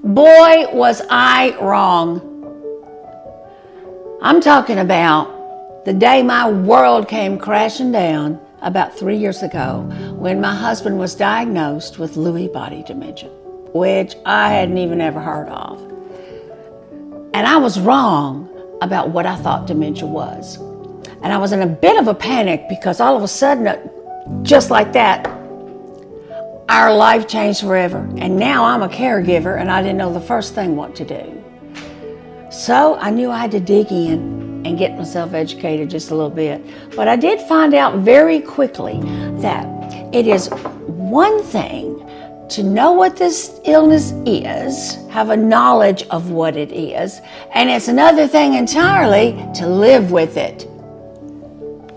Boy, was I wrong. I'm talking about the day my world came crashing down about 3 years ago when my husband was diagnosed with Lewy body dementia, which I hadn't even ever heard of. And I was wrong about what I thought dementia was. And I was in a bit of a panic because all of a sudden, just like that, our life changed forever. And now I'm a caregiver and I didn't know the first thing what to do. So I knew I had to dig in and get myself educated just a little bit. But I did find out very quickly that it is one thing to know what this illness is, have a knowledge of what it is, and it's another thing entirely to live with it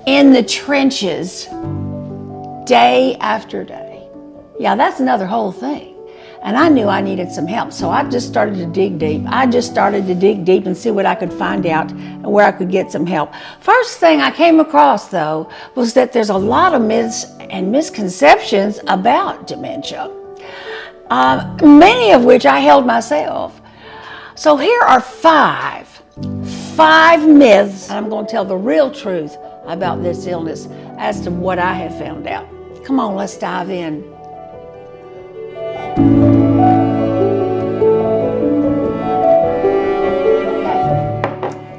in the trenches day after day. Yeah, that's another whole thing. And I knew I needed some help, so I just started to dig deep. I just started to dig deep and see what I could find out and where I could get some help. First thing I came across, though, was that there's a lot of myths and misconceptions about dementia, many of which I held myself. So here are five myths, and I'm going to tell the real truth about this illness as to what I have found out. Come on, let's dive in.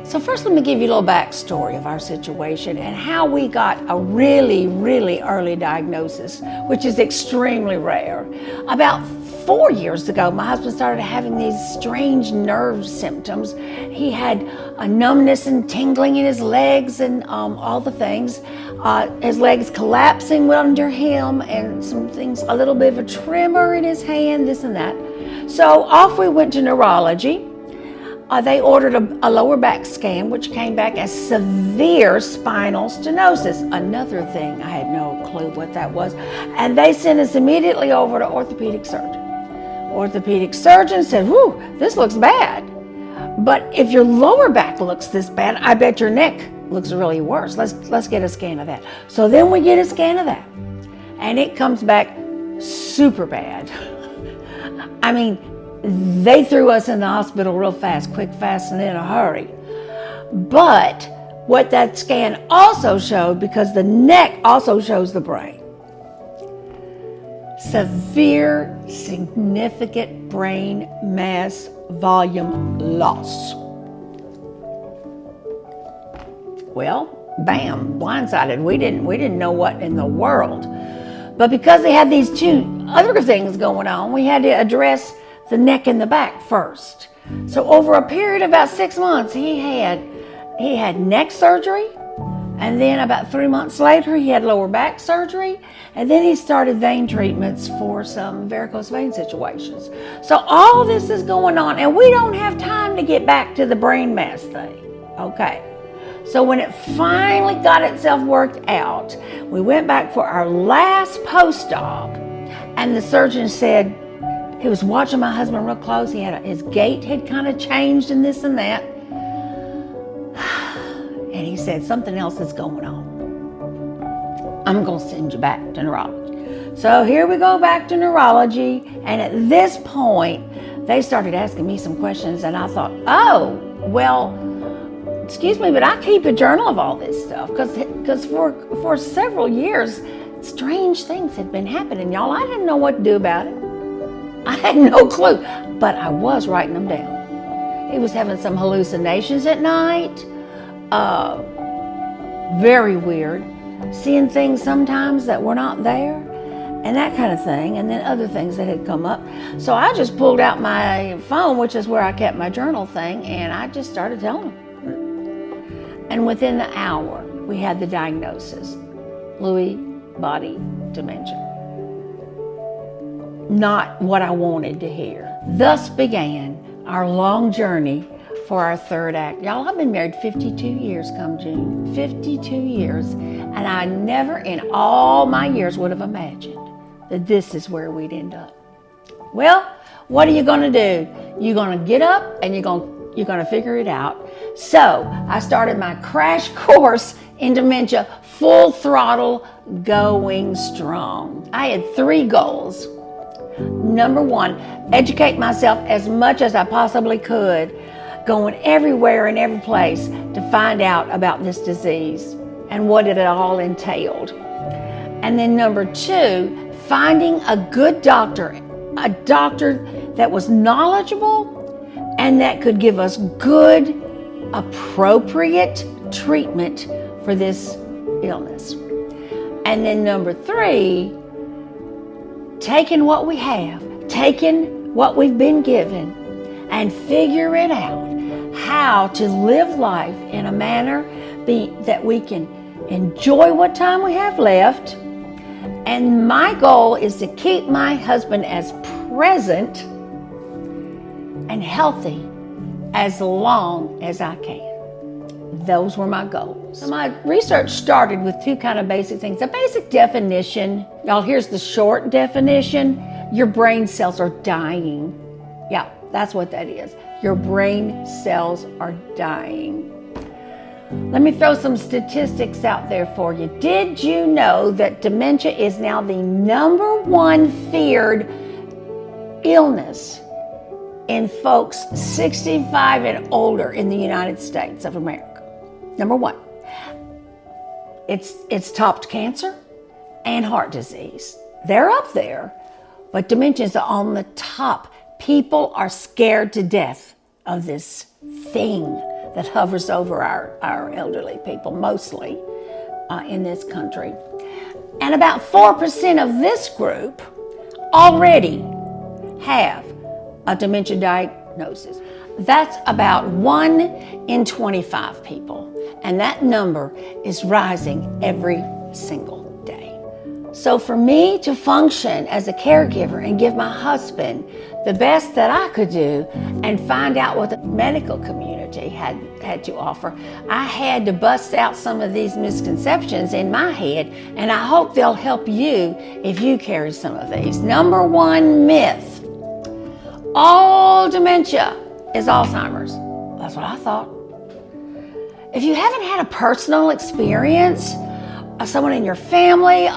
So first, let me give you a little backstory of our situation and how we got a really, really early diagnosis, which is extremely rare. About 4 years ago, my husband started having these strange nerve symptoms. He had a numbness and tingling in his legs and all the things. His legs collapsing under him and some things, a little bit of a tremor in his hand, this and that. So off we went to Neurology. They ordered a lower back scan, which came back as severe spinal stenosis. Another thing, I had no clue what that was. And they sent us immediately over to orthopedic surgeon. Orthopedic surgeon said, whew, this looks bad. But if your lower back looks this bad, I bet your neck looks really worse. Let's get a scan of that. So then we get a scan of that. And it comes back super bad. I mean, they threw us in the hospital real fast, quick, fast, and in a hurry. But what that scan also showed, because the neck also shows the brain, severe, significant brain mass volume loss. Well, bam, blindsided. We didn't know what in the world. But because they had these two other things going on, we had to address the neck and the back first. So over a period of about 6 months, he had neck surgery, and then about 3 months later, he had lower back surgery, and then he started vein treatments for some varicose vein situations. So all this is going on, and we don't have time to get back to the brain mass thing. Okay. So when it finally got itself worked out, we went back for our last post-op, and the surgeon said, he was watching my husband real close. His gait had kind of changed and this and that. And he said, something else is going on. I'm going to send you back to neurology. So here we go back to neurology. And at this point, they started asking me some questions. And I thought, oh, well, excuse me, but I keep a journal of all this stuff. Because for several years, strange things had been happening, y'all. I didn't know what to do about it. I had no clue, but I was writing them down. He was having some hallucinations at night, very weird, seeing things sometimes that were not there, and that kind of thing, and then other things that had come up. So I just pulled out my phone, which is where I kept my journal thing, and I just started telling him. And within the hour, we had the diagnosis, Lewy body dementia. Not what I wanted to hear. Thus began our long journey for our third act. Y'all, I've been married 52 years come June. 52 years. And I never in all my years would have imagined that this is where we'd end up. Well, what are you going to do? You're going to get up and you're going to figure it out. So I started my crash course in dementia, full throttle, going strong. I had 3 goals. Number one, educate myself as much as I possibly could, going everywhere and every place to find out about this disease and what it all entailed. And then number two, finding a good doctor, a doctor that was knowledgeable and that could give us good, appropriate treatment for this illness. And then number three, taking what we have, taking what we've been given, and figure it out how to live life in a manner that we can enjoy what time we have left. And my goal is to keep my husband as present and healthy as long as I can. Those were my goals. So my research started with two kind of basic things. A basic definition. Y'all, here's the short definition. Your brain cells are dying. Yeah, that's what that is. Your brain cells are dying. Let me throw some statistics out there for you. Did you know that dementia is now the number one feared illness in folks 65 and older in the United States of America? Number one. It's topped cancer and heart disease. They're up there, but dementia is on the top. People are scared to death of this thing that hovers over our elderly people, mostly in this country. And about 4% of this group already have a dementia diagnosis. That's about 1 in 25 people. And that number is rising every single day. So for me to function as a caregiver and give my husband the best that I could do and find out what the medical community had to offer, I had to bust out some of these misconceptions in my head, and I hope they'll help you if you carry some of these. Number one myth: all dementia is Alzheimer's. That's what I thought. If you haven't had a personal experience, someone in your family,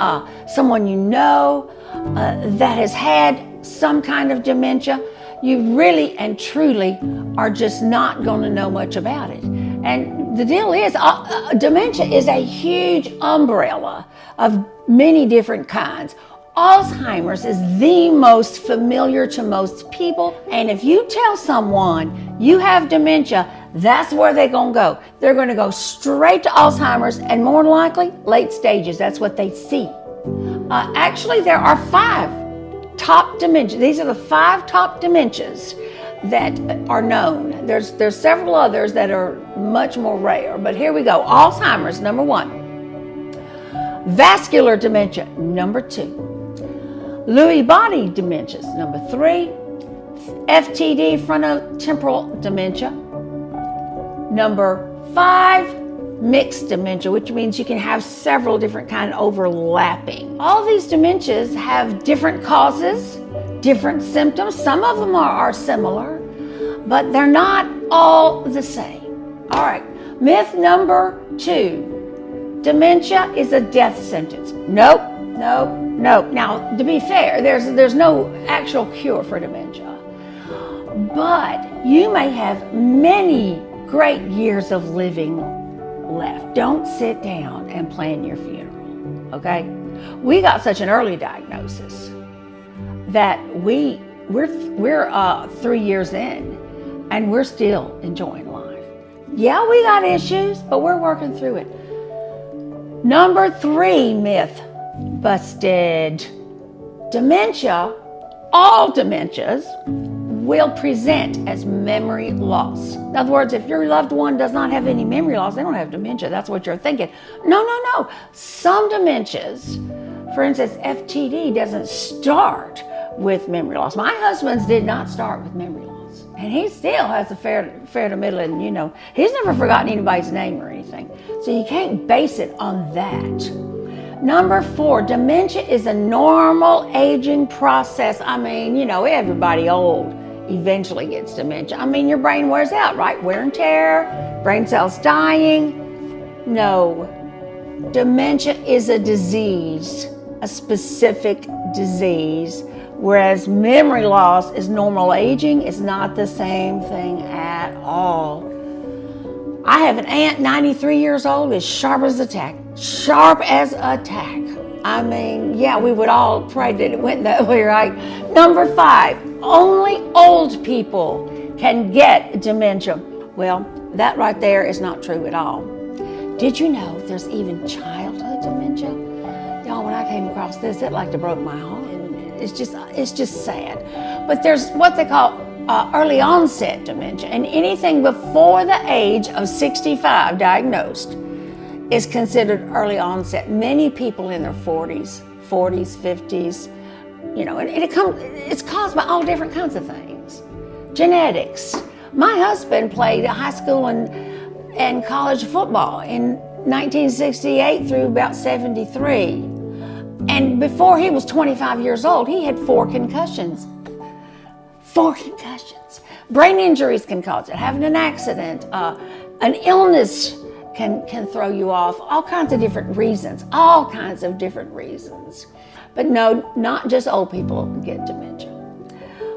someone you know that has had some kind of dementia, you really and truly are just not going to know much about it. And the deal is, dementia is a huge umbrella of many different kinds. Alzheimer's is the most familiar to most people, and if you tell someone you have dementia, that's where they're going to go. They're going to go straight to Alzheimer's, and more likely, late stages. That's what they see. Actually, there are 5 top dementias. These are the 5 top dementias that are known. There's several others that are much more rare, but here we go. Alzheimer's, number 1. Vascular dementia, number 2. Lewy body dementias, number 3. FTD, frontotemporal dementia. Number 5, mixed dementia, which means you can have several different kind of overlapping. All these dementias have different causes, different symptoms. Some of them are similar, but they're not all the same. All right, myth number 2, dementia is a death sentence. Nope. Now, to be fair, there's no actual cure for dementia, but you may have many great years of living left. Don't sit down and plan your funeral, okay? We got such an early diagnosis that we're 3 years in and we're still enjoying life. Yeah, we got issues, but we're working through it. Number 3 myth busted. Dementia, all dementias, will present as memory loss. In other words, if your loved one does not have any memory loss, they don't have dementia. That's what you're thinking. No. Some dementias, for instance, FTD, doesn't start with memory loss. My husband's did not start with memory loss. And he still has a fair to middle, and he's never forgotten anybody's name or anything. So you can't base it on that. Number 4, dementia is a normal aging process. I mean, everybody old eventually gets dementia. I mean, your brain wears out, right? Wear and tear, brain cells dying. No, dementia is a disease, a specific disease Whereas memory loss is normal aging. It's not the same thing at all. I have an aunt, 93 years old, as sharp as a tack. Sharp as a tack. I mean, yeah, we would all pray that it went that way, right? Number 5, only old people can get dementia. Well, that right there is not true at all. Did you know there's even childhood dementia? Y'all, when I came across this, it like broke my heart. It's just sad. But there's what they call early onset dementia, and anything before the age of 65 diagnosed is considered early onset. Many people in their 40s, 50s, and it's caused by all different kinds of things. Genetics. My husband played high school and college football in 1968 through about 73. And before he was 25 years old, he had 4 concussions. 4 concussions. Brain injuries can cause it. Having an accident, an illness can throw you off. All kinds of different reasons. All kinds of different reasons. But no, not just old people get dementia.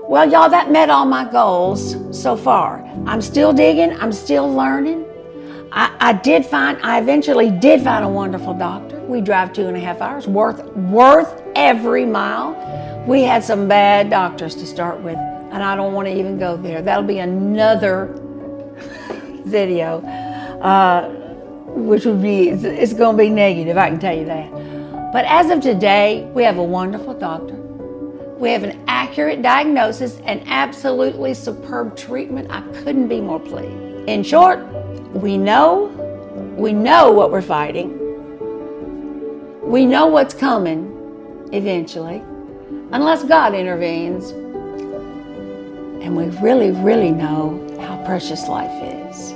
Well, y'all, that met all my goals so far. I'm still digging. I'm still learning. I eventually did find a wonderful doctor. We drive 2.5 hours, worth every mile. We had some bad doctors to start with, and I don't want to even go there. That'll be another video, it's going to be negative, I can tell you that. But as of today, we have a wonderful doctor. We have an accurate diagnosis and absolutely superb treatment. I couldn't be more pleased. In short, we know what we're fighting. We know what's coming eventually, unless God intervenes. And we really, really know how precious life is.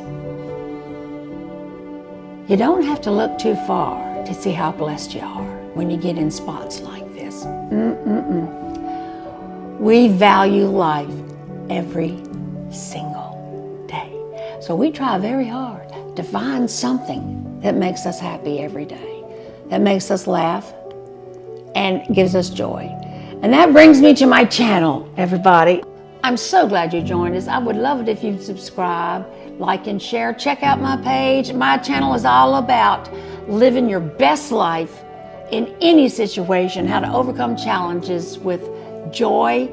You don't have to look too far to see how blessed you are when you get in spots like this. We value life every single day. So we try very hard to find something that makes us happy every day, that makes us laugh and gives us joy. And that brings me to my channel, everybody. I'm so glad you joined us. I would love it if you'd subscribe, like, and share. Check out my page. My channel is all about living your best life in any situation, how to overcome challenges with joy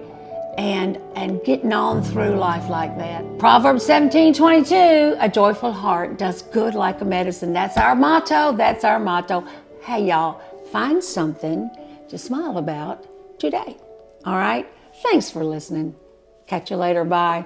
and getting on through life like that. Proverbs 17:22, a joyful heart does good like a medicine. That's our motto. That's our motto. Hey, y'all, find something to smile about today. All right? Thanks for listening. Catch you later. Bye.